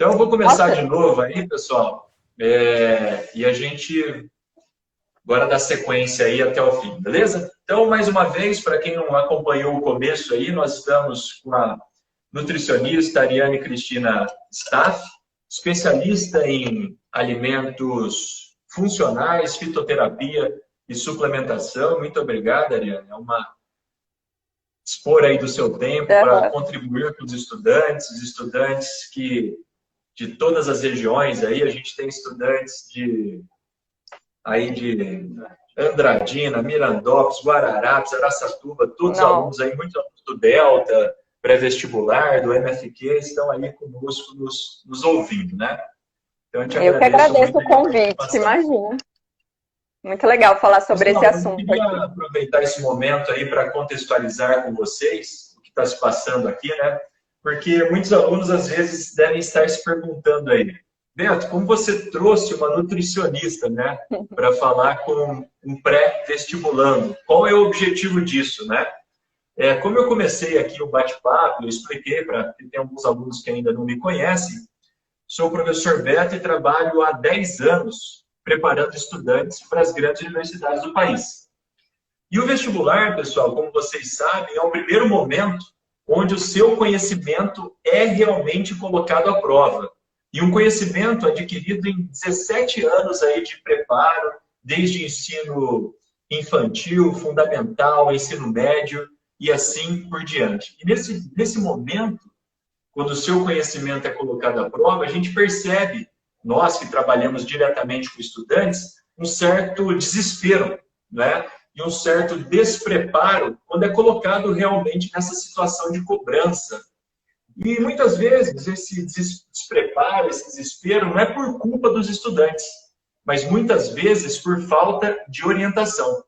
Então, eu vou começar Nossa, de novo aí, pessoal. E a gente agora dá sequência aí até o fim, beleza? Então, mais uma vez, para quem não acompanhou o começo aí, nós estamos com a nutricionista Ariane Cristina Staff, especialista em alimentos funcionais, fitoterapia e suplementação. Muito obrigado, Ariane. É uma dispor aí do seu tempo para aham. contribuir com os estudantes que de todas as regiões aí, a gente tem estudantes de Andradina, Mirandópolis, Guararapes, Araçatuba, todos os Não. alunos aí, muitos alunos do Delta, pré-vestibular, do MFQ, estão aí conosco nos ouvindo, né? Então, eu te Eu que agradeço agradeço muito o a convite, participação. imagina. Muito legal falar sobre esse Pessoal, eu assunto queria aqui. aproveitar esse momento aí para contextualizar com vocês o que está se passando aqui, né? Porque muitos alunos, às vezes, devem estar se perguntando aí, Beto, como você trouxe uma nutricionista, né, para falar com um pré-vestibulando? Qual é o objetivo disso, né? Como eu comecei aqui o bate-papo, eu expliquei para tem alguns alunos que ainda não me conhecem, sou o professor Beto e trabalho há 10 anos preparando estudantes para as grandes universidades do país. E o vestibular, pessoal, como vocês sabem, é o primeiro momento onde o seu conhecimento é realmente colocado à prova. E um conhecimento adquirido em 17 anos aí de preparo, desde ensino infantil, fundamental, ensino médio e assim por diante. E nesse momento, quando o seu conhecimento é colocado à prova, a gente percebe, nós que trabalhamos diretamente com estudantes, um certo desespero, né? E um certo despreparo quando é colocado realmente nessa situação de cobrança. E muitas vezes esse despreparo, esse desespero não é por culpa dos estudantes, mas muitas vezes por falta de orientação.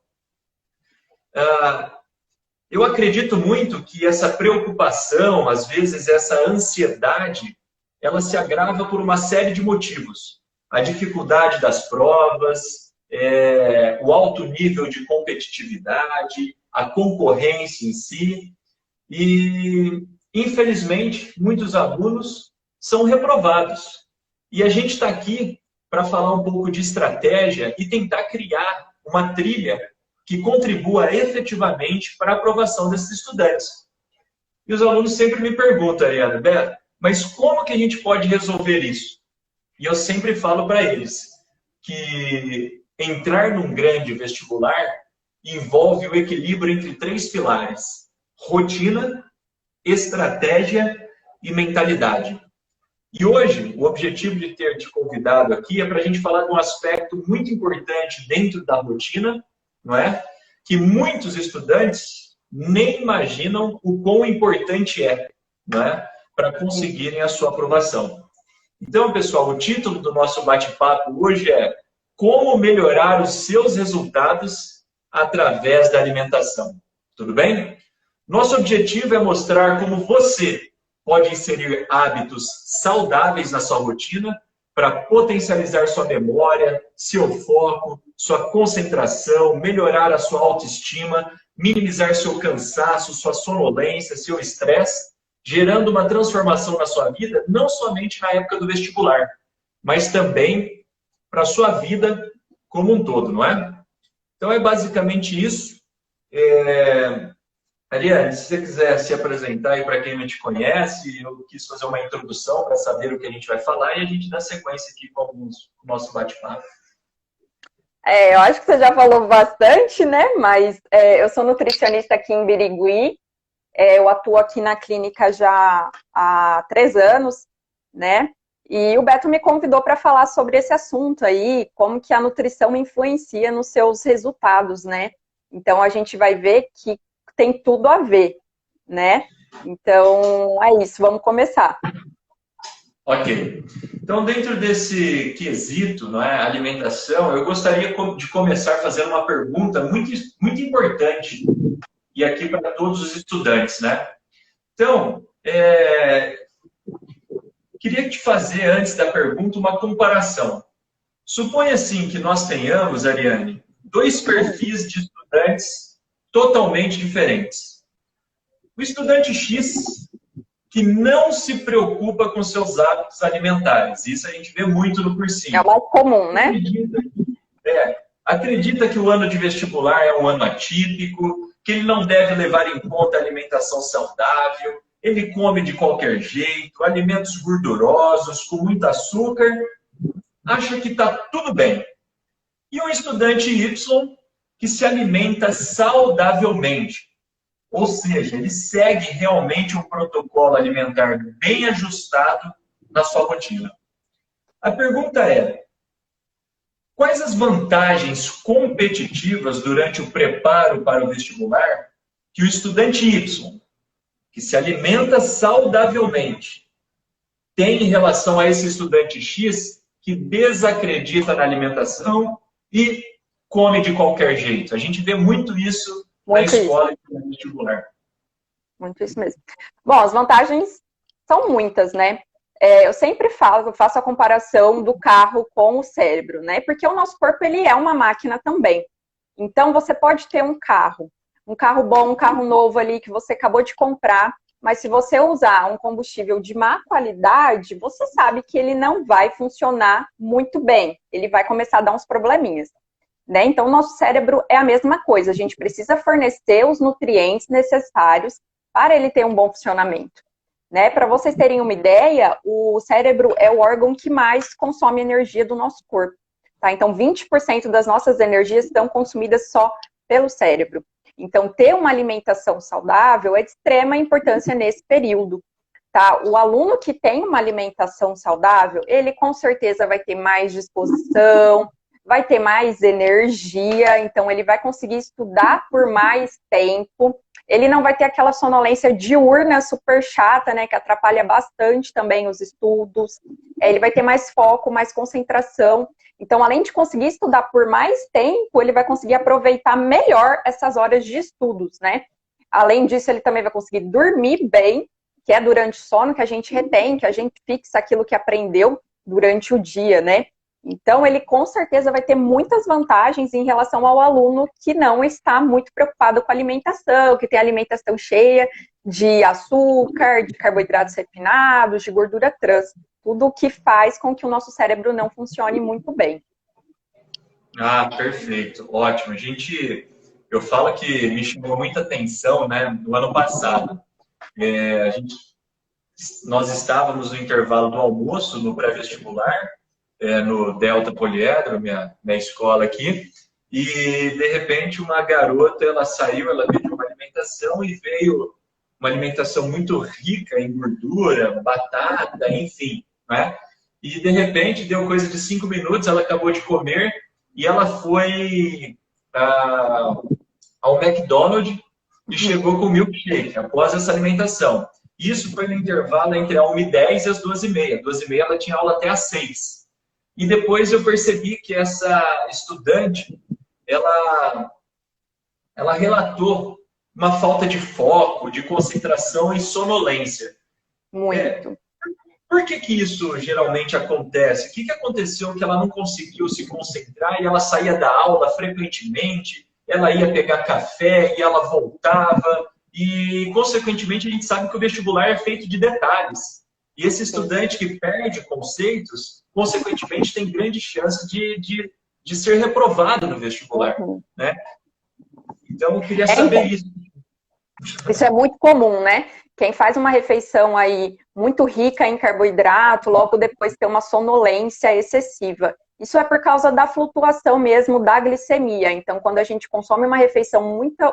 Eu acredito muito que essa preocupação, às vezes essa ansiedade, ela se agrava por uma série de motivos. A dificuldade das provas, o alto nível de competitividade, a concorrência em si. E, infelizmente, muitos alunos são reprovados. E a gente está aqui para falar um pouco de estratégia e tentar criar uma trilha que contribua efetivamente para a aprovação desses estudantes. E os alunos sempre me perguntam, Ariana, Beto, mas como que a gente pode resolver isso? E eu sempre falo para eles que entrar num grande vestibular envolve o equilíbrio entre 3 pilares: rotina, estratégia e mentalidade. E hoje, o objetivo de ter te convidado aqui é para a gente falar de um aspecto muito importante dentro da rotina, não é? Que muitos estudantes nem imaginam o quão importante é, não é? Para conseguirem a sua aprovação. Então, pessoal, o título do nosso bate-papo hoje é Como melhorar os seus resultados através da alimentação. Tudo bem? Nosso objetivo é mostrar como você pode inserir hábitos saudáveis na sua rotina para potencializar sua memória, seu foco, sua concentração, melhorar a sua autoestima, minimizar seu cansaço, sua sonolência, seu estresse, gerando uma transformação na sua vida, não somente na época do vestibular, mas também para a sua vida como um todo, não é? Então, é basicamente isso. Ariane, se você quiser se apresentar aí para quem não te conhece, eu quis fazer uma introdução para saber o que a gente vai falar e a gente dá sequência aqui com o nosso bate-papo. Eu acho que você já falou bastante, né? Mas eu sou nutricionista aqui em Birigui. Eu atuo aqui na clínica já há 3 anos, né? E o Beto me convidou para falar sobre esse assunto aí, como que a nutrição influencia nos seus resultados, né? Então, a gente vai ver que tem tudo a ver, né? Então, é isso, vamos começar. Ok. Então, dentro desse quesito, não é, alimentação, eu gostaria de começar fazendo uma pergunta muito, muito importante, e aqui para todos os estudantes, né? Então, queria te fazer, antes da pergunta, uma comparação. Suponha, assim, que nós tenhamos, Ariane, 2 perfis de estudantes totalmente diferentes. O estudante X, que não se preocupa com seus hábitos alimentares. Isso a gente vê muito no cursinho. É o mais comum, né? Acredita que o ano de vestibular é um ano atípico, que ele não deve levar em conta a alimentação saudável, ele come de qualquer jeito, alimentos gordurosos, com muito açúcar, acha que está tudo bem. E um estudante Y que se alimenta saudavelmente, ou seja, ele segue realmente um protocolo alimentar bem ajustado na sua rotina. A pergunta é: quais as vantagens competitivas durante o preparo para o vestibular que o estudante Y, que se alimenta saudavelmente, tem em relação a esse estudante X que desacredita na alimentação e come de qualquer jeito? A gente vê muito isso na escola e no vestibular. Muito isso mesmo. Bom, as vantagens são muitas, né? Eu sempre falo, eu faço a comparação do carro com o cérebro, né? Porque o nosso corpo, ele é uma máquina também. Então, você pode ter um carro bom, um carro novo ali que você acabou de comprar, mas se você usar um combustível de má qualidade, você sabe que ele não vai funcionar muito bem. Ele vai começar a dar uns probleminhas, né? Então, o nosso cérebro é a mesma coisa. A gente precisa fornecer os nutrientes necessários para ele ter um bom funcionamento. Né? Para vocês terem uma ideia, o cérebro é o órgão que mais consome energia do nosso corpo. Tá? Então, 20% das nossas energias são consumidas só pelo cérebro. Então, ter uma alimentação saudável é de extrema importância nesse período. Tá? O aluno que tem uma alimentação saudável, ele com certeza vai ter mais disposição, vai ter mais energia, então ele vai conseguir estudar por mais tempo. Ele não vai ter aquela sonolência diurna super chata, né, que atrapalha bastante também os estudos. Ele vai ter mais foco, mais concentração. Então, além de conseguir estudar por mais tempo, ele vai conseguir aproveitar melhor essas horas de estudos, né? Além disso, ele também vai conseguir dormir bem, que é durante o sono que a gente retém, que a gente fixa aquilo que aprendeu durante o dia, né? Então, ele com certeza vai ter muitas vantagens em relação ao aluno que não está muito preocupado com a alimentação, que tem alimentação cheia de açúcar, de carboidratos refinados, de gordura trans. Tudo que faz com que o nosso cérebro não funcione muito bem. Ah, perfeito. Ótimo. Eu falo que me chamou muita atenção, né, no ano passado. Nós estávamos no intervalo do almoço, no pré-vestibular, no Delta Poliedro, minha escola aqui, e de repente uma garota, ela saiu, ela pediu uma alimentação e veio uma alimentação muito rica em gordura, batata, enfim, né? E de repente deu coisa de 5 minutos, ela acabou de comer e ela foi ao McDonald's e chegou com milkshake após essa alimentação. Isso foi no intervalo entre a 1h10 e as 2h30. 2h30 ela tinha aula até às 6h. E depois eu percebi que essa estudante, ela relatou uma falta de foco, de concentração e sonolência. Muito. Por que isso geralmente acontece? O que aconteceu que ela não conseguiu se concentrar e ela saía da aula frequentemente, ela ia pegar café e ela voltava, e consequentemente a gente sabe que o vestibular é feito de detalhes. E esse estudante que perde conceitos, consequentemente, tem grande chance de ser reprovado no vestibular, né? Então, eu queria saber isso. Isso é muito comum, né? Quem faz uma refeição aí muito rica em carboidrato, logo depois tem uma sonolência excessiva. Isso é por causa da flutuação mesmo da glicemia. Então, quando a gente consome uma refeição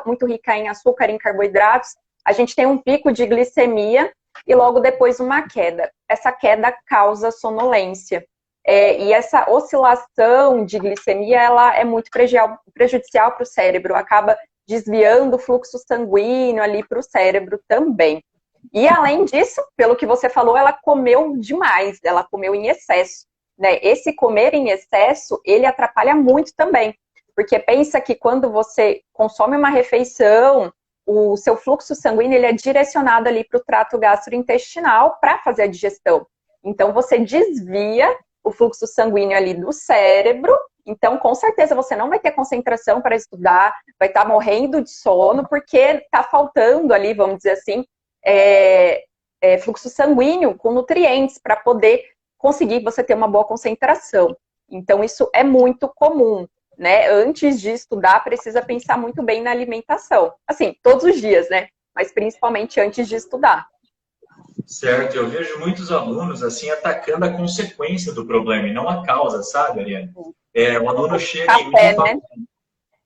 muito rica em açúcar e em carboidratos, a gente tem um pico de glicemia e logo depois uma queda. Essa queda causa sonolência. E essa oscilação de glicemia, ela é muito prejudicial para o cérebro, acaba desviando o fluxo sanguíneo ali para o cérebro também. E além disso, pelo que você falou, ela comeu demais, ela comeu em excesso, né? Esse comer em excesso, ele atrapalha muito também, porque pensa que quando você consome uma refeição, o seu fluxo sanguíneo ele é direcionado ali para o trato gastrointestinal para fazer a digestão. Então, você desvia o fluxo sanguíneo ali do cérebro, então, com certeza, você não vai ter concentração para estudar, vai estar morrendo de sono, porque está faltando ali, vamos dizer assim, fluxo sanguíneo com nutrientes para poder conseguir você ter uma boa concentração. Então, isso é muito comum, né? Antes de estudar, precisa pensar muito bem na alimentação. Assim, todos os dias, né? Mas principalmente antes de estudar. Certo, eu vejo muitos alunos assim atacando a consequência do problema e não a causa, sabe, Ariane? O aluno chega em mim Café, e fala, né?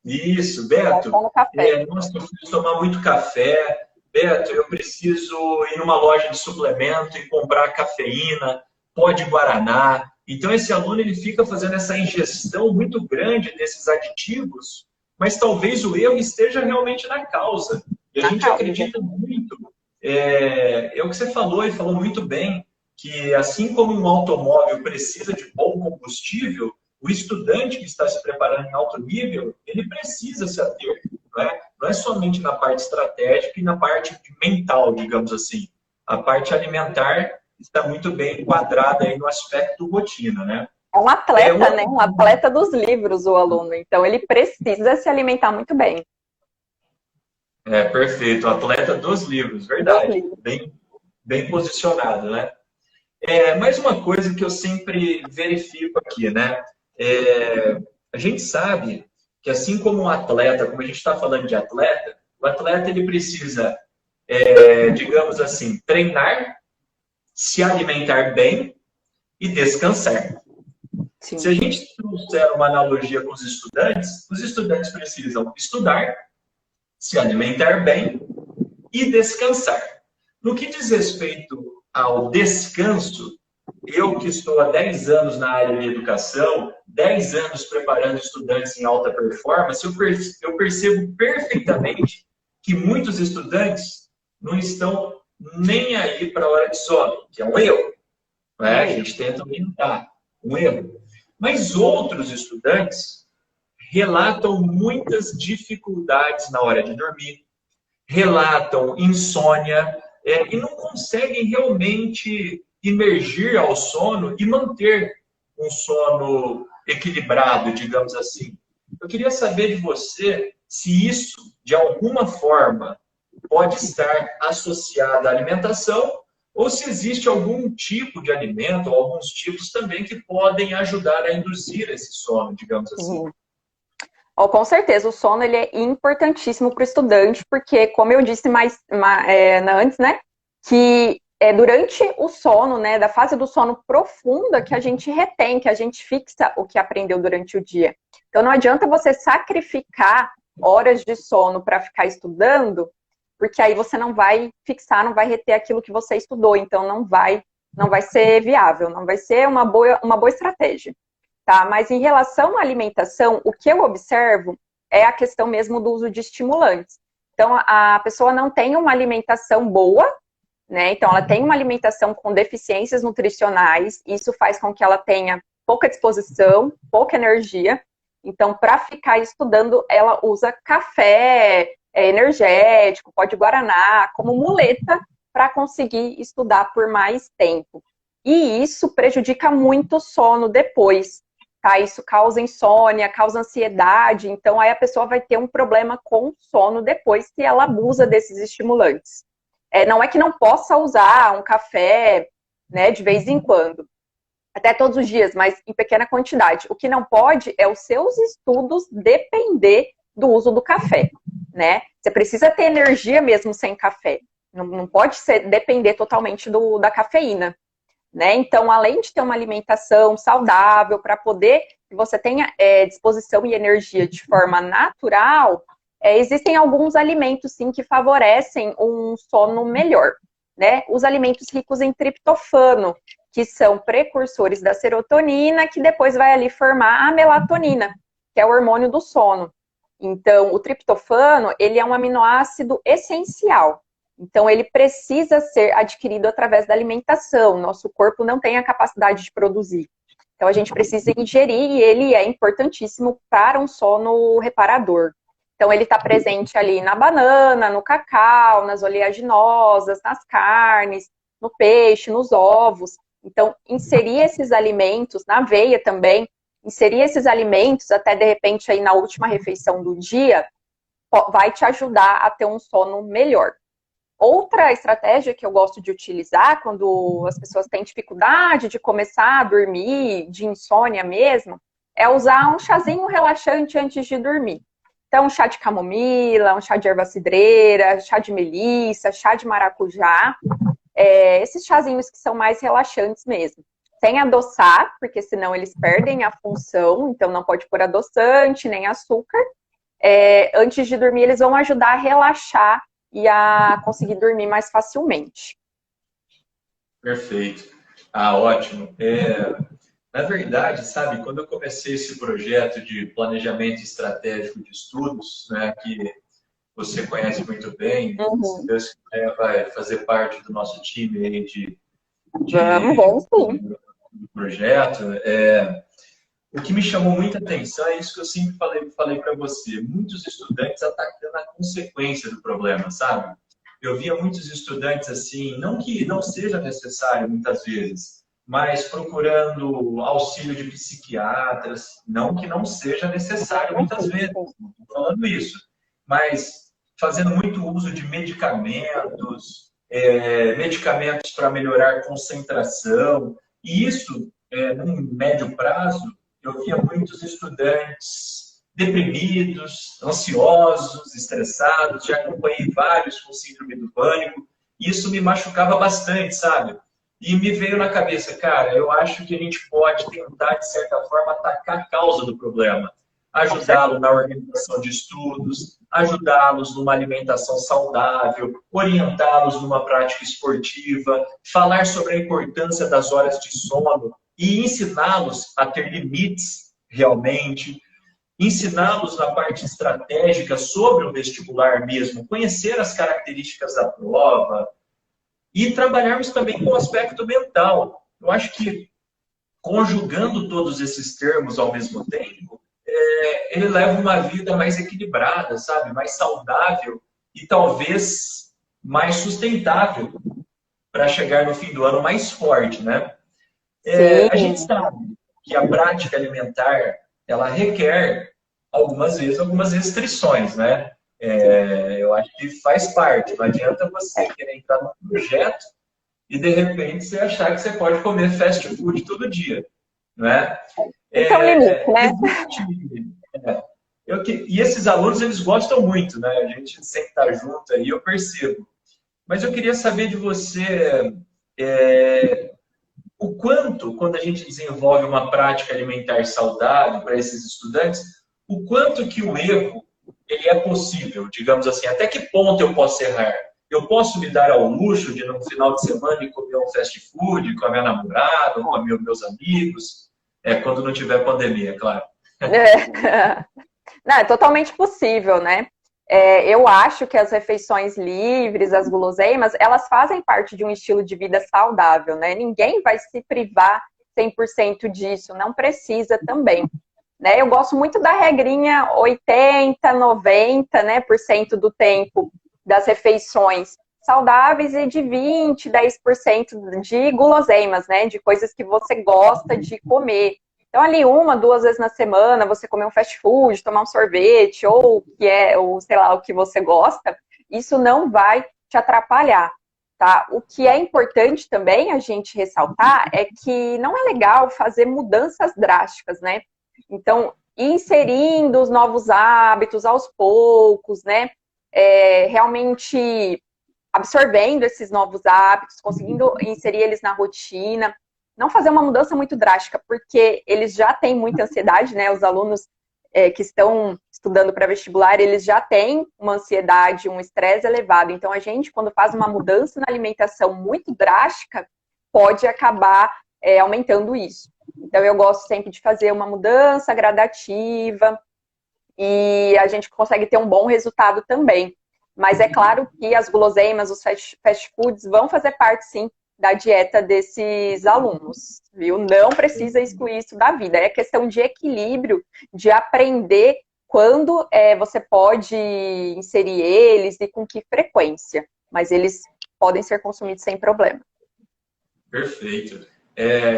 isso, Beto, Só no café. nossa, eu preciso tomar muito café, Beto, eu preciso ir numa loja de suplemento e comprar cafeína, pó de guaraná. Então esse aluno ele fica fazendo essa ingestão muito grande desses aditivos, mas talvez o erro esteja realmente na causa. E a Na gente causa. acredita muito, o que você falou e falou muito bem, que assim como um automóvel precisa de bom combustível, o estudante que está se preparando em alto nível, ele precisa se ater, né? Não é somente na parte estratégica e na parte mental, digamos assim. A parte alimentar está muito bem enquadrada aí no aspecto rotina, né? É um atleta, né? Um atleta dos livros, o aluno. Então, ele precisa se alimentar muito bem. Perfeito. Atleta dos livros, Dos verdade. livros. Bem posicionado, né? Mais uma coisa que eu sempre verifico aqui, né? A gente sabe que assim como um atleta, como a gente está falando de atleta, o atleta ele precisa, digamos assim, treinar, se alimentar bem e descansar. Sim. Se a gente trouxer uma analogia com os estudantes precisam estudar, se alimentar bem e descansar. No que diz respeito ao descanso, eu que estou há 10 anos na área de educação, 10 anos preparando estudantes em alta performance, eu percebo perfeitamente que muitos estudantes não estão nem aí para a hora de sono, que é um erro. Né? A gente tenta orientar, um erro. Mas outros estudantes relatam muitas dificuldades na hora de dormir, relatam insônia, e não conseguem realmente imergir ao sono e manter um sono equilibrado, digamos assim. Eu queria saber de você se isso, de alguma forma, pode estar associado à alimentação ou se existe algum tipo de alimento, ou alguns tipos também que podem ajudar a induzir esse sono, digamos assim. Oh, com certeza, o sono ele é importantíssimo para o estudante, porque, como eu disse antes, né, que é durante o sono, né, da fase do sono profunda, que a gente retém, que a gente fixa o que aprendeu durante o dia. Então, não adianta você sacrificar horas de sono para ficar estudando, porque aí você não vai fixar, não vai reter aquilo que você estudou, então não vai ser viável, não vai ser uma boa estratégia. Tá? Mas em relação à alimentação, o que eu observo é a questão mesmo do uso de estimulantes. Então, a pessoa não tem uma alimentação boa, né? Então, ela tem uma alimentação com deficiências nutricionais, isso faz com que ela tenha pouca disposição, pouca energia. Então, para ficar estudando, ela usa café energético, pó de guaraná, como muleta para conseguir estudar por mais tempo. E isso prejudica muito o sono depois. Tá? Isso causa insônia, causa ansiedade, então aí a pessoa vai ter um problema com o sono depois se ela abusa desses estimulantes. Não é que não possa usar um café, né, de vez em quando, até todos os dias, mas em pequena quantidade. O que não pode é os seus estudos depender do uso do café, né? Você precisa ter energia mesmo sem café, não pode depender totalmente da cafeína. Né? Então, além de ter uma alimentação saudável para poder que você tenha disposição e energia de forma natural, existem alguns alimentos, sim, que favorecem um sono melhor. Né? Os alimentos ricos em triptofano, que são precursores da serotonina, que depois vai ali formar a melatonina, que é o hormônio do sono. Então, o triptofano, ele é um aminoácido essencial. Então, ele precisa ser adquirido através da alimentação. Nosso corpo não tem a capacidade de produzir. Então, a gente precisa ingerir e ele é importantíssimo para um sono reparador. Então, ele está presente ali na banana, no cacau, nas oleaginosas, nas carnes, no peixe, nos ovos. Então, inserir esses alimentos, na aveia também, inserir esses alimentos até, de repente, aí na última refeição do dia, vai te ajudar a ter um sono melhor. Outra estratégia que eu gosto de utilizar quando as pessoas têm dificuldade de começar a dormir, de insônia mesmo, é usar um chazinho relaxante antes de dormir. Então, um chá de camomila, um chá de erva cidreira, chá de melissa, chá de maracujá. Esses chazinhos que são mais relaxantes mesmo. Sem adoçar, porque senão eles perdem a função, então não pode pôr adoçante, nem açúcar. Antes de dormir, eles vão ajudar a relaxar e a conseguir dormir mais facilmente. Perfeito. Ah, ótimo. Na verdade, sabe, quando eu comecei esse projeto de planejamento estratégico de estudos, né, que você conhece muito bem, se Deus quiser, vai fazer parte do nosso time aí Vamos sim. do projeto, o que me chamou muita atenção é isso que eu sempre falei para você. Muitos estudantes atacando a consequência do problema, sabe? Eu via muitos estudantes assim, não que não seja necessário muitas vezes, mas procurando auxílio de psiquiatras, não que não seja necessário muitas vezes, não estou falando isso, mas fazendo muito uso de medicamentos, medicamentos para melhorar a concentração, e isso, num médio prazo, eu via muitos estudantes deprimidos, ansiosos, estressados, já acompanhei vários com síndrome do pânico, e isso me machucava bastante, sabe? E me veio na cabeça, cara, eu acho que a gente pode tentar, de certa forma, atacar a causa do problema. Ajudá-lo na organização de estudos, ajudá-los numa alimentação saudável, orientá-los numa prática esportiva, falar sobre a importância das horas de sono e ensiná-los a ter limites realmente, ensiná-los na parte estratégica sobre o vestibular mesmo, conhecer as características da prova e trabalharmos também com o aspecto mental. Eu acho que conjugando todos esses termos ao mesmo tempo, ele leva uma vida mais equilibrada, sabe? Mais saudável e talvez mais sustentável para chegar no fim do ano mais forte, né? A gente sabe que a prática alimentar, ela requer, algumas vezes, algumas restrições, né? Eu acho que faz parte. Não adianta você querer entrar num projeto e, de repente, você achar que você pode comer fast food todo dia, né? Então, limite, né? E esses alunos, eles gostam muito, né? A gente sempre está junto aí, eu percebo. Mas eu queria saber de você o quanto, quando a gente desenvolve uma prática alimentar saudável para esses estudantes, o quanto que o erro ele é possível, digamos assim, até que ponto eu posso errar? Eu posso me dar ao luxo de, no final de semana, ir comer um fast food com a minha namorada, com meus amigos, quando não tiver pandemia, claro. Não, é totalmente possível, né? Eu acho que as refeições livres, as guloseimas, elas fazem parte de um estilo de vida saudável, né? Ninguém vai se privar 100% disso, não precisa também. Né? Eu gosto muito da regrinha 80, 90, né, por cento do tempo das refeições saudáveis e de 20, 10% de guloseimas, né, de coisas que você gosta de comer. Então, ali 1, 2 vezes na semana, você comer um fast food, tomar um sorvete, ou sei lá, o que você gosta, isso não vai te atrapalhar, tá? O que é importante também a gente ressaltar é que não é legal fazer mudanças drásticas, né? Então, inserindo os novos hábitos aos poucos, né? Realmente absorvendo esses novos hábitos, conseguindo inserir eles na rotina. Não fazer uma mudança muito drástica, porque eles já têm muita ansiedade, né? Os alunos que estão estudando para vestibular, eles já têm uma ansiedade, um estresse elevado. Então, a gente, quando faz uma mudança na alimentação muito drástica, pode acabar aumentando isso. Então, eu gosto sempre de fazer uma mudança gradativa e a gente consegue ter um bom resultado também. Mas é claro que as guloseimas, os fast foods vão fazer parte, sim, da dieta desses alunos, viu? Não precisa excluir isso da vida. É questão de equilíbrio, de aprender quando você pode inserir eles e com que frequência. Mas eles podem ser consumidos sem problema. Perfeito.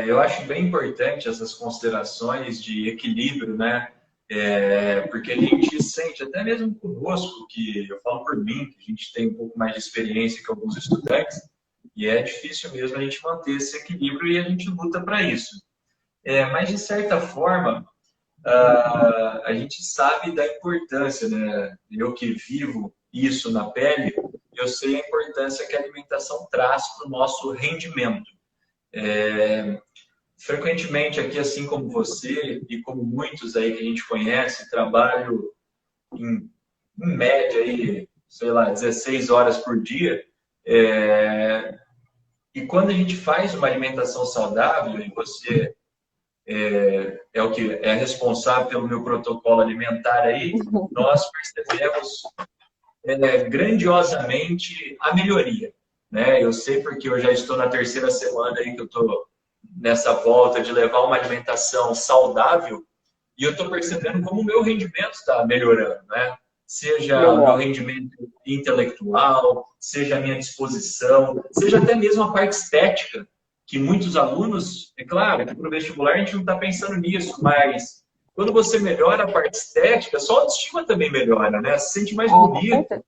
Eu acho bem importante essas considerações de equilíbrio, né? Porque a gente sente, até mesmo conosco, que eu falo por mim, que a gente tem um pouco mais de experiência que alguns estudantes, e é difícil mesmo a gente manter esse equilíbrio e a gente luta para isso. Mas, de certa forma, a gente sabe da importância, né? Eu que vivo isso na pele, eu sei a importância que a alimentação traz para o nosso rendimento. Frequentemente aqui, assim como você e como muitos aí que a gente conhece, trabalho em média aí, sei lá, 16 horas por dia. E quando a gente faz uma alimentação saudável, e você é o que é responsável pelo meu protocolo alimentar aí, nós percebemos grandiosamente a melhoria, né? Eu sei porque eu já estou na terceira semana aí que eu estou nessa volta de levar uma alimentação saudável e eu estou percebendo como o meu rendimento está melhorando, né? Seja o meu rendimento intelectual, seja a minha disposição, seja até mesmo a parte estética, que muitos alunos, é claro, para o vestibular a gente não está pensando nisso, mas quando você melhora a parte estética, só a autoestima também melhora, né? Se sente mais bonito.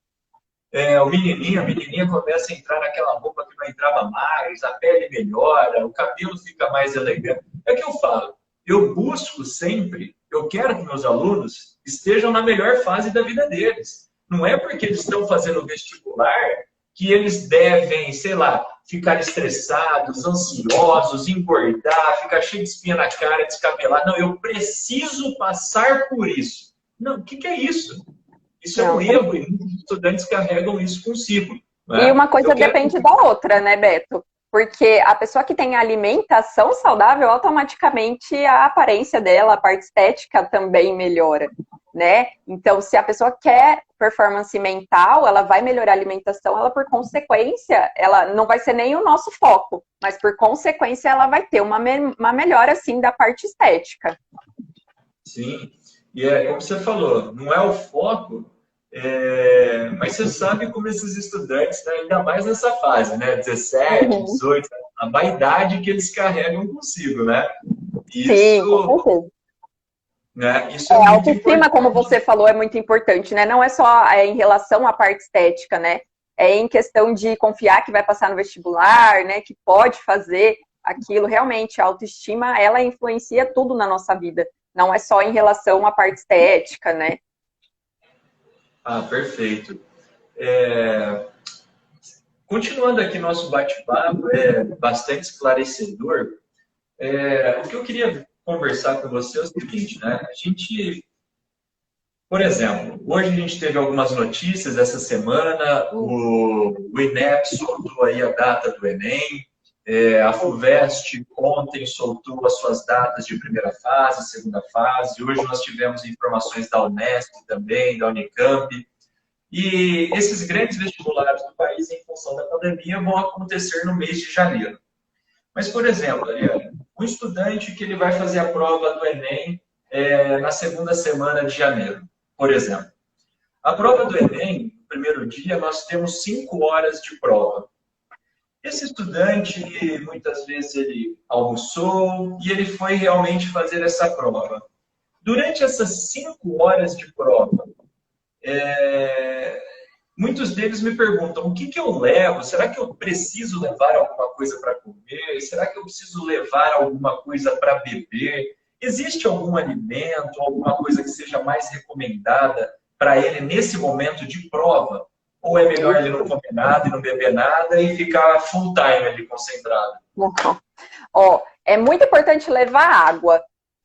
O menininho, a menininha começa a entrar naquela roupa que não entrava mais, a pele melhora, o cabelo fica mais elegante. É o que eu falo. Eu busco sempre, eu quero que meus alunos estejam na melhor fase da vida deles. Não é porque eles estão fazendo vestibular que eles devem, sei lá, ficar estressados, ansiosos, engordar, ficar cheio de espinha na cara, descabelar. Não, eu preciso passar por isso. Não, o que é isso? Isso é um erro e muitos estudantes carregam isso consigo. Né? E uma coisa depende da outra, né, Beto? Porque a pessoa que tem alimentação saudável, automaticamente a aparência dela, a parte estética também melhora, né? Então, se a pessoa quer performance mental, ela vai melhorar a alimentação, ela, por consequência, ela não vai ser nem o nosso foco, mas, por consequência, ela vai ter uma melhora, assim, da parte estética. Sim, e como você falou, não é o foco, mas você sabe como esses estudantes, né, ainda mais nessa fase, né, 17, 18, a vaidade que eles carregam consigo, né? Isso, sim, com certeza. Né, isso é muito a autoestima, importante. como você falou, é muito importante, né? Não é só em relação à parte estética, né? É em questão de confiar que vai passar no vestibular, né? Que pode fazer aquilo. Realmente, a autoestima, ela influencia tudo na nossa vida. Não é só em relação à parte estética, né? Ah, perfeito. Continuando aqui nosso bate-papo, é bastante esclarecedor. O que eu queria conversar com você é o seguinte, né? A gente, por exemplo, hoje a gente teve algumas notícias essa semana, o INEP soltou aí a data do Enem, a FUVEST ontem soltou as suas datas de primeira fase, segunda fase, hoje nós tivemos informações da Unesp também, da Unicamp, e esses grandes vestibulares do país, em função da pandemia, vão acontecer no mês de janeiro. Mas, por exemplo, Ariane, um estudante que ele vai fazer a prova do Enem na segunda semana de janeiro, por exemplo. A prova do Enem, no primeiro dia, nós temos 5 horas de prova. Esse estudante, muitas vezes, ele almoçou e ele foi realmente fazer essa prova. Durante essas 5 horas de prova, muitos deles me perguntam, o que eu levo? Será que eu preciso levar alguma coisa para comer? Será que eu preciso levar alguma coisa para beber? Existe algum alimento, alguma coisa que seja mais recomendada para ele nesse momento de prova? Ou é melhor ele não comer nada e não beber nada e ficar full time ali concentrado? É muito importante levar água.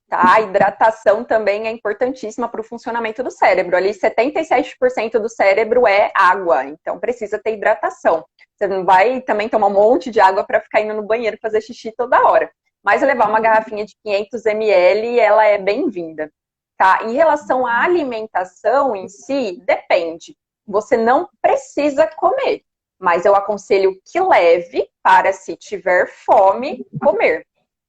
Tá? A hidratação também é importantíssima para o funcionamento do cérebro. Ali, 77% do cérebro é água, então precisa ter hidratação. Você não vai também tomar um monte de água para ficar indo no banheiro fazer xixi toda hora. Mas levar uma garrafinha de 500 ml, ela é bem-vinda. Tá? Em relação à alimentação em si, depende. Você não precisa comer, mas eu aconselho que leve para, se tiver fome, comer.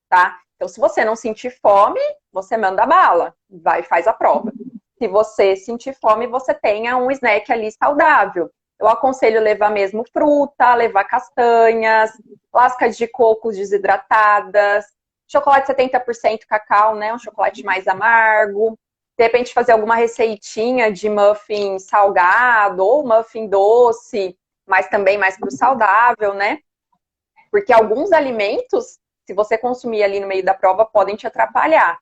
Tá? Então, se você não sentir fome, você manda bala, vai e faz a prova. Se você sentir fome, você tenha um snack ali saudável. Eu aconselho levar mesmo fruta, levar castanhas, lascas de coco desidratadas, chocolate 70% cacau, né? Um chocolate mais amargo. de repente fazer alguma receitinha de muffin salgado ou muffin doce, mas também mais para o saudável, né? Porque alguns alimentos, se você consumir ali no meio da prova, podem te atrapalhar.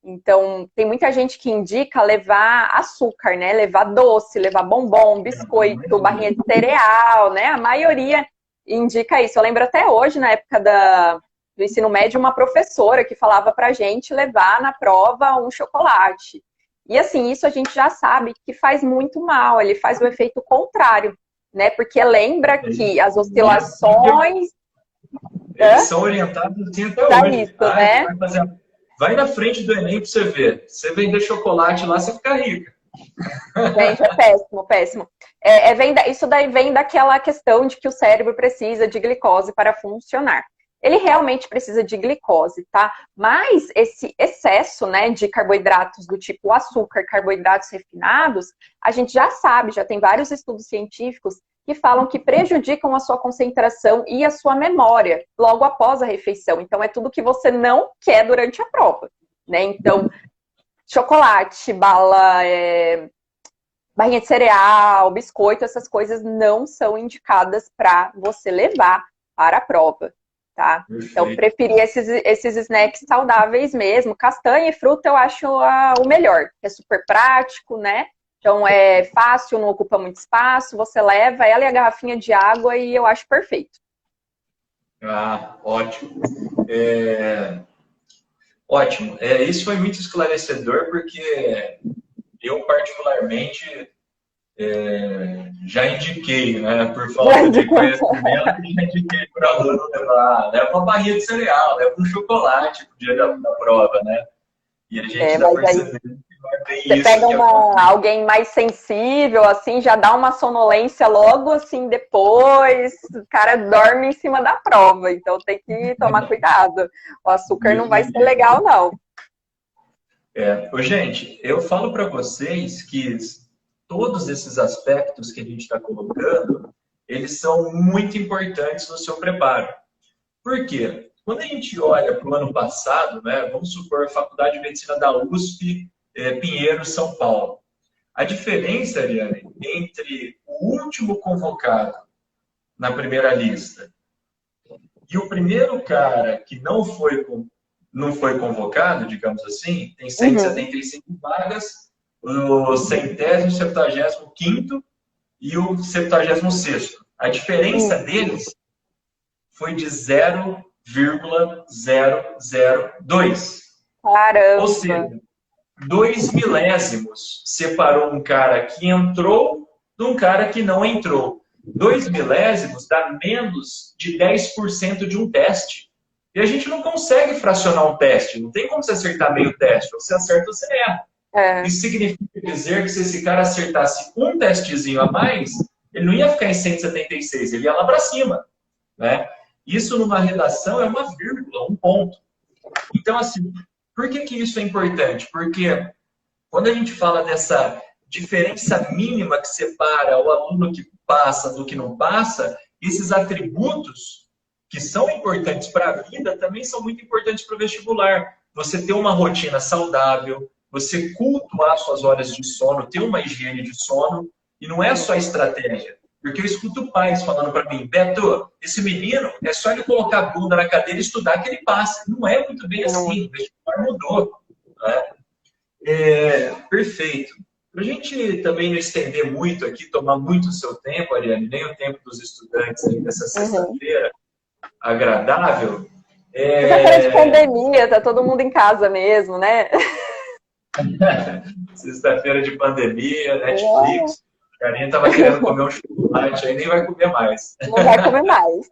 Então, tem muita gente que indica levar açúcar, né? Levar doce, levar bombom, biscoito, barrinha de cereal, né? A maioria indica isso. Eu lembro até hoje, na época do ensino médio, uma professora que falava pra gente levar na prova um chocolate. E assim, isso a gente já sabe que faz muito mal, ele faz o efeito contrário, né? Porque lembra que as oscilações... Eles são orientados assim até hoje. Isso, né? Vai na frente do Enem pra você ver. Você vender chocolate lá, você fica rica. Gente, é péssimo, péssimo. Isso daí vem daquela questão de que o cérebro precisa de glicose para funcionar. Ele realmente precisa de glicose, tá? Mas esse excesso, né, de carboidratos do tipo açúcar, carboidratos refinados, a gente já sabe, já tem vários estudos científicos que falam que prejudicam a sua concentração e a sua memória logo após a refeição. Então, é tudo que você não quer durante a prova, né? Então, chocolate, bala, barrinha de cereal, biscoito, essas coisas não são indicadas para você levar para a prova, tá? Então, preferir esses snacks saudáveis mesmo. Castanha e fruta eu acho o melhor. É super prático, né? Então, é fácil, não ocupa muito espaço, você leva ela e a garrafinha de água e eu acho perfeito. Ah, ótimo. Ótimo. Isso foi muito esclarecedor, porque eu, particularmente, já indiquei, né, por falta de conhecimento, já indiquei para o aluno leva uma barrinha de cereal, leva um chocolate pro dia da prova, né? E a gente está percebendo. Você pega alguém mais sensível, assim, já dá uma sonolência logo assim depois, o cara dorme em cima da prova, então tem que tomar cuidado. O açúcar não vai ser legal, não. Gente, eu falo para vocês que todos esses aspectos que a gente está colocando, eles são muito importantes no seu preparo. Por quê? Quando a gente olha para o ano passado, né, vamos supor a Faculdade de Medicina da USP, Pinheiro, São Paulo. A diferença, Ariane, entre o último convocado na primeira lista e o primeiro cara que não foi convocado, digamos assim, tem 175 vagas, o 100º, 75º e o 76º. A diferença deles foi de 0,002. Caramba! Ou seja, 2 milésimos separou um cara que entrou de um cara que não entrou. 2 milésimos dá menos de 10% de um teste. E a gente não consegue fracionar um teste. Não tem como você acertar meio teste. Ou você acerta ou você erra. Isso significa dizer que se esse cara acertasse um testezinho a mais, ele não ia ficar em 176, ele ia lá para cima, né? Isso numa redação é uma vírgula, um ponto. Então, assim, por que isso é importante? Porque quando a gente fala dessa diferença mínima que separa o aluno que passa do que não passa, esses atributos que são importantes para a vida também são muito importantes para o vestibular. Você ter uma rotina saudável, você cultuar suas horas de sono, ter uma higiene de sono, e não é só estratégia. Porque eu escuto pais falando para mim, Beto, esse menino, é só ele colocar a bunda na cadeira e estudar que ele passa. Não é muito bem assim, o vestibular mudou. Né? Perfeito. Para a gente também não estender muito aqui, tomar muito o seu tempo, Ariane, nem o tempo dos estudantes aí nessa sexta-feira agradável. Sexta-feira de pandemia, tá todo mundo em casa mesmo, né? Sexta-feira de pandemia, Netflix. A Carinha estava querendo comer um chocolate, aí nem vai comer mais. Não vai comer mais.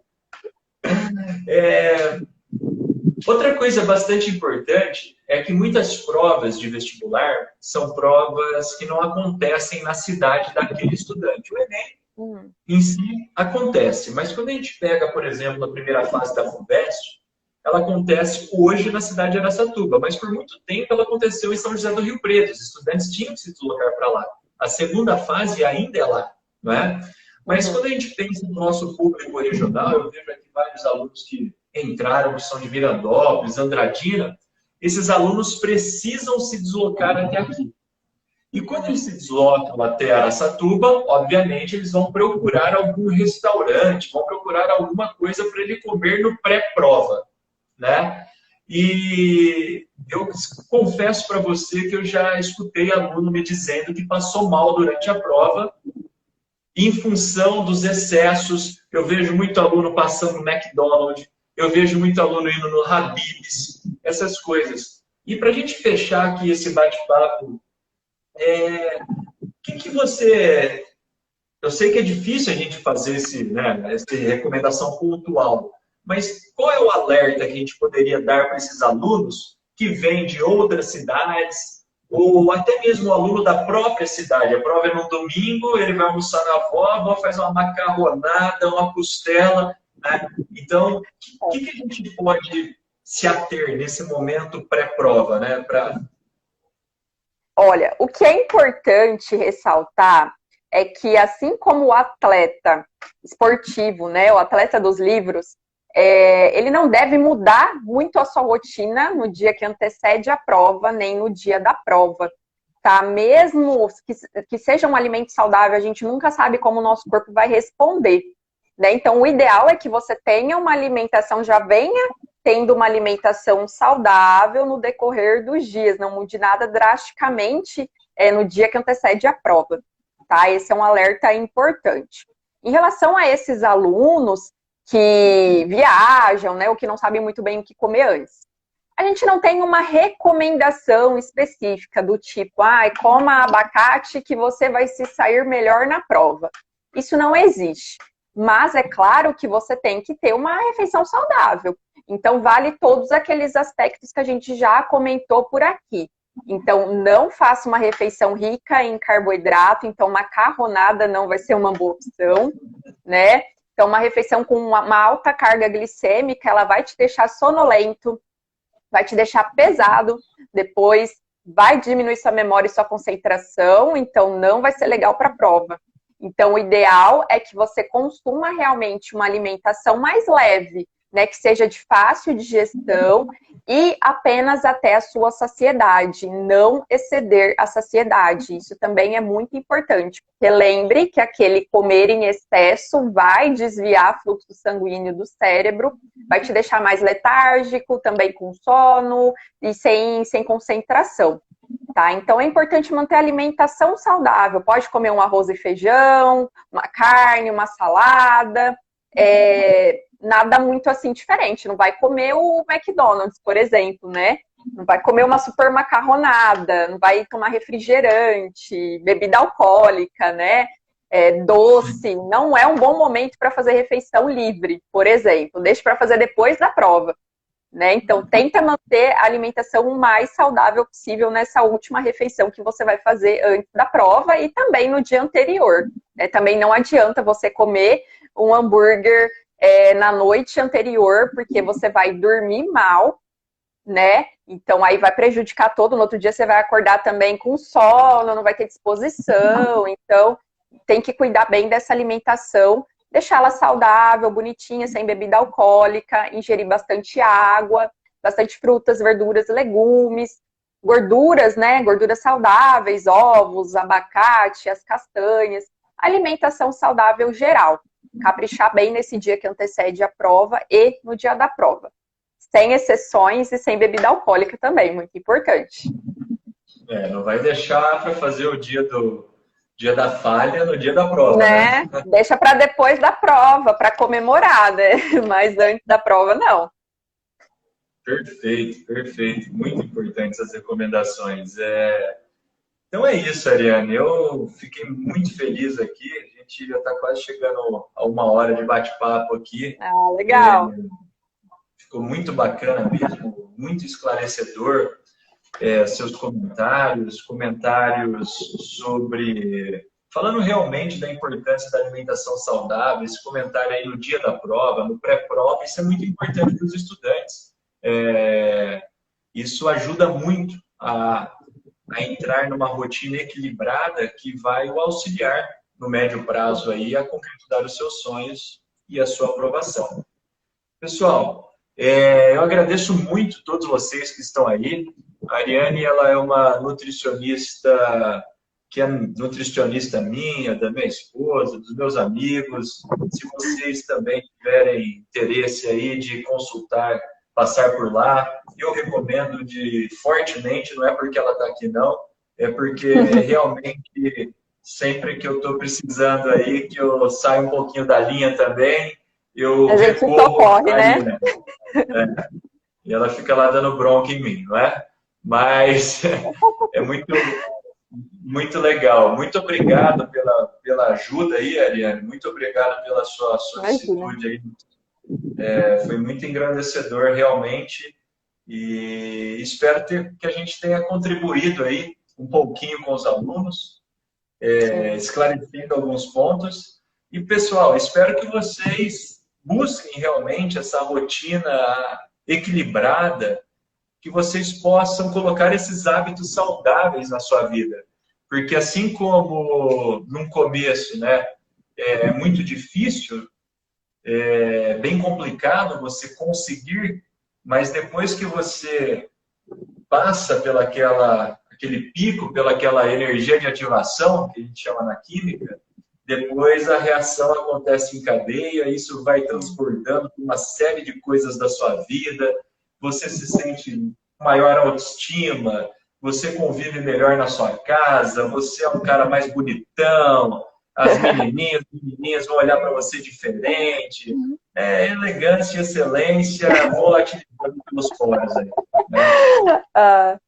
Outra coisa bastante importante é que muitas provas de vestibular são provas que não acontecem na cidade daquele estudante. O Enem em si acontece, mas quando a gente pega, por exemplo, a primeira fase da FUVEST, ela acontece hoje na cidade de Araçatuba, mas por muito tempo ela aconteceu em São José do Rio Preto. Os estudantes tinham que se deslocar para lá. A segunda fase ainda é lá, não é? Mas quando a gente pensa no nosso público regional, eu vejo aqui vários alunos que entraram, que são de Mirandópolis, Andradina, esses alunos precisam se deslocar até aqui. E quando eles se deslocam até Araçatuba, obviamente eles vão procurar algum restaurante, vão procurar alguma coisa para ele comer no pré-prova, né? E eu confesso para você que eu já escutei aluno me dizendo que passou mal durante a prova em função dos excessos. Eu vejo muito aluno passando no McDonald's, eu vejo muito aluno indo no Habib's, essas coisas. E para a gente fechar aqui esse bate-papo, o que você... Eu sei que é difícil a gente fazer essa recomendação pontual, mas qual é o alerta que a gente poderia dar para esses alunos que vêm de outras cidades, ou até mesmo o aluno da própria cidade? A prova é no domingo, ele vai almoçar na avó faz uma macarronada, uma costela, né? Então, o que a gente pode se ater nesse momento pré-prova, né? Olha, o que é importante ressaltar é que, assim como o atleta esportivo, né, o atleta dos livros, ele não deve mudar muito a sua rotina no dia que antecede a prova, nem no dia da prova, tá? Mesmo que seja um alimento saudável, a gente nunca sabe como o nosso corpo vai responder, né? Então, o ideal é que você tenha uma alimentação, já venha tendo uma alimentação saudável no decorrer dos dias, não mude nada drasticamente no dia que antecede a prova, tá? Esse é um alerta importante. Em relação a esses alunos que viajam, né, ou que não sabem muito bem o que comer antes, a gente não tem uma recomendação específica do tipo, coma abacate que você vai se sair melhor na prova. Isso não existe. Mas é claro que você tem que ter uma refeição saudável. Então, vale todos aqueles aspectos que a gente já comentou por aqui. Então, não faça uma refeição rica em carboidrato. Então, macarronada não vai ser uma boa opção, né? Então, uma refeição com uma alta carga glicêmica, ela vai te deixar sonolento, vai te deixar pesado, depois vai diminuir sua memória e sua concentração, então não vai ser legal para a prova. Então, o ideal é que você consuma realmente uma alimentação mais leve, né, que seja de fácil digestão e apenas até a sua saciedade, não exceder a saciedade. Isso também é muito importante, porque lembre que aquele comer em excesso vai desviar fluxo sanguíneo do cérebro, vai te deixar mais letárgico, também com sono e sem concentração. Tá? Então é importante manter a alimentação saudável. Pode comer um arroz e feijão, uma carne, uma salada, nada muito assim diferente. Não vai comer o McDonald's, por exemplo, né? Não vai comer uma super macarronada, não vai tomar refrigerante, bebida alcoólica, né? Doce. Não é um bom momento para fazer refeição livre, por exemplo. Deixe para fazer depois da prova. Né? Então, tenta manter a alimentação o mais saudável possível nessa última refeição que você vai fazer antes da prova e também no dia anterior. Né? Também não adianta você comer um hambúrguer na noite anterior, porque você vai dormir mal, né? Então, aí vai prejudicar todo. No outro dia você vai acordar também com sono, não vai ter disposição. Então, tem que cuidar bem dessa alimentação, deixá-la saudável, bonitinha, sem bebida alcoólica, ingerir bastante água, bastante frutas, verduras, legumes, gorduras, né? Gorduras saudáveis, ovos, abacate, as castanhas, alimentação saudável geral. Caprichar bem nesse dia que antecede a prova e no dia da prova. Sem exceções e sem bebida alcoólica também, muito importante. Não vai deixar para fazer o dia da falha no dia da prova, né? Deixa para depois da prova, para comemorar, né? Mas antes da prova, não. Perfeito, perfeito. Muito importantes as recomendações. Então é isso, Ariane. Eu fiquei muito feliz aqui. A gente já está quase chegando a 1 hora de bate-papo aqui. Legal. Ficou muito bacana mesmo, muito esclarecedor. Seus comentários sobre... Falando realmente da importância da alimentação saudável, esse comentário aí no dia da prova, no pré-prova, isso é muito importante para os estudantes. Isso ajuda muito a entrar numa rotina equilibrada que vai o auxiliar no médio prazo aí a concretizar os seus sonhos e a sua aprovação. Pessoal, eu agradeço muito todos vocês que estão aí. A Ariane, ela é uma nutricionista que é nutricionista minha, da minha esposa, dos meus amigos. Se vocês também tiverem interesse aí de consultar, passar por lá, eu recomendo fortemente, não é porque ela está aqui não, é porque realmente sempre que eu estou precisando aí, que eu saio um pouquinho da linha também, eu A gente recorro socorre, a né? Ariane. E ela fica lá dando bronca em mim, não é? Mas é muito legal. Muito obrigado pela ajuda aí, Ariane. Muito obrigado pela sua solicitude aí. Foi muito engrandecedor, realmente. E espero que a gente tenha contribuído aí um pouquinho com os alunos, esclarecendo alguns pontos. E, pessoal, espero que vocês busquem realmente essa rotina equilibrada, que vocês possam colocar esses hábitos saudáveis na sua vida. Porque assim como no começo, né, é muito difícil, é bem complicado você conseguir, mas depois que você passa aquele pico, pelaquela energia de ativação, que a gente chama na química, depois a reação acontece em cadeia, isso vai transbordando por uma série de coisas da sua vida, você se sente com maior autoestima, você convive melhor na sua casa, você é um cara mais bonitão, as menininhas vão olhar para você diferente, elegância, excelência, volatilizando pelos poros aí, né?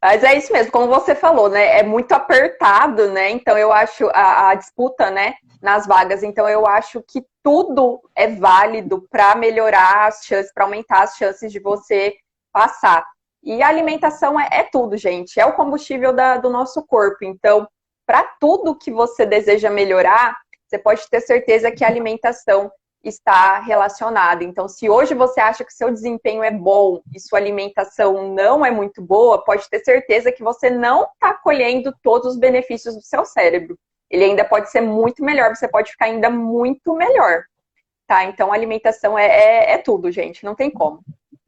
Mas é isso mesmo, como você falou, né? É muito apertado, né? Então eu acho a disputa, né, nas vagas. Então eu acho que tudo é válido para melhorar as chances, para aumentar as chances de você passar. E a alimentação é tudo, gente. É o combustível do nosso corpo. Então, para tudo que você deseja melhorar, você pode ter certeza que a alimentação está relacionada. Então, se hoje você acha que seu desempenho é bom e sua alimentação não é muito boa, pode ter certeza que você não está colhendo todos os benefícios do seu cérebro. Ele ainda pode ser muito melhor, você pode ficar ainda muito melhor, tá? Então, a alimentação é tudo, gente, não tem como.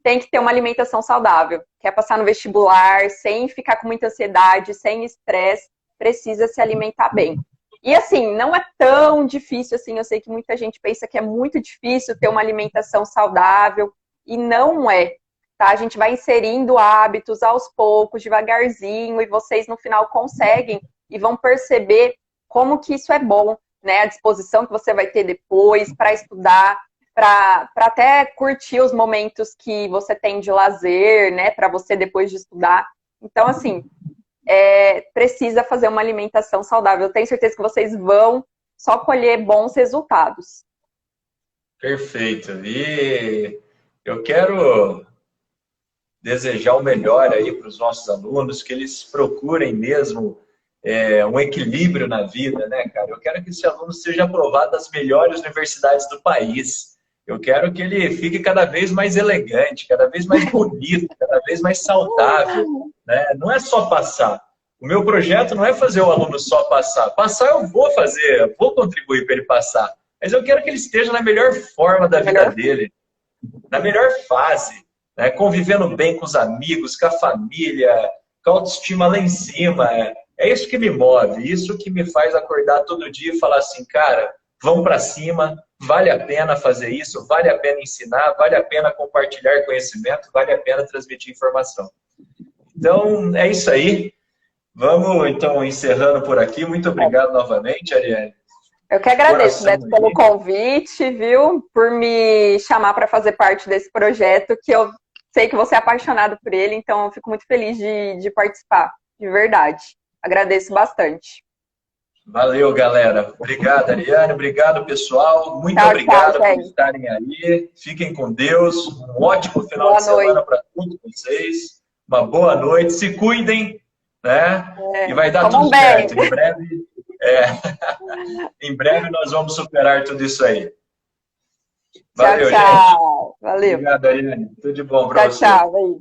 Tem que ter uma alimentação saudável. Quer passar no vestibular, sem ficar com muita ansiedade, sem estresse, precisa se alimentar bem. E assim, não é tão difícil assim, eu sei que muita gente pensa que é muito difícil ter uma alimentação saudável, e não é, tá? A gente vai inserindo hábitos aos poucos, devagarzinho, e vocês no final conseguem e vão perceber como que isso é bom, né? A disposição que você vai ter depois para estudar, para até curtir os momentos que você tem de lazer, né? Para você depois de estudar. Então, assim, precisa fazer uma alimentação saudável. Eu tenho certeza que vocês vão só colher bons resultados. Perfeito. E eu quero desejar o melhor aí para os nossos alunos, que eles procurem mesmo um equilíbrio na vida, né, cara? Eu quero que esse aluno seja aprovado nas melhores universidades do país. Eu quero que ele fique cada vez mais elegante, cada vez mais bonito, cada vez mais saudável, né? Não é só passar. O meu projeto não é fazer o aluno só passar. Passar eu vou fazer, eu vou contribuir para ele passar. Mas eu quero que ele esteja na melhor forma da vida dele, na melhor fase, né? Convivendo bem com os amigos, com a família, com a autoestima lá em cima. É isso que me move, isso que me faz acordar todo dia e falar assim, cara, vamos para cima, vale a pena fazer isso, vale a pena ensinar, vale a pena compartilhar conhecimento, vale a pena transmitir informação. Então, é isso aí. Vamos, então, encerrando por aqui. Muito obrigado novamente, Ariane. Eu que agradeço, Beto, pelo convite, viu? Por me chamar para fazer parte desse projeto, que eu sei que você é apaixonado por ele, então eu fico muito feliz de participar, de verdade. Agradeço bastante. Valeu, galera. Obrigado, Ariane. Obrigado, pessoal. Muito obrigado por estarem aí. Fiquem com Deus. Um ótimo final de semana para todos vocês. Uma boa noite. Se cuidem, né? E vai dar tudo certo. Em breve, em breve nós vamos superar tudo isso aí. Valeu, tchau, gente. Valeu. Obrigado, Ariane. Tudo de bom para você. Tchau.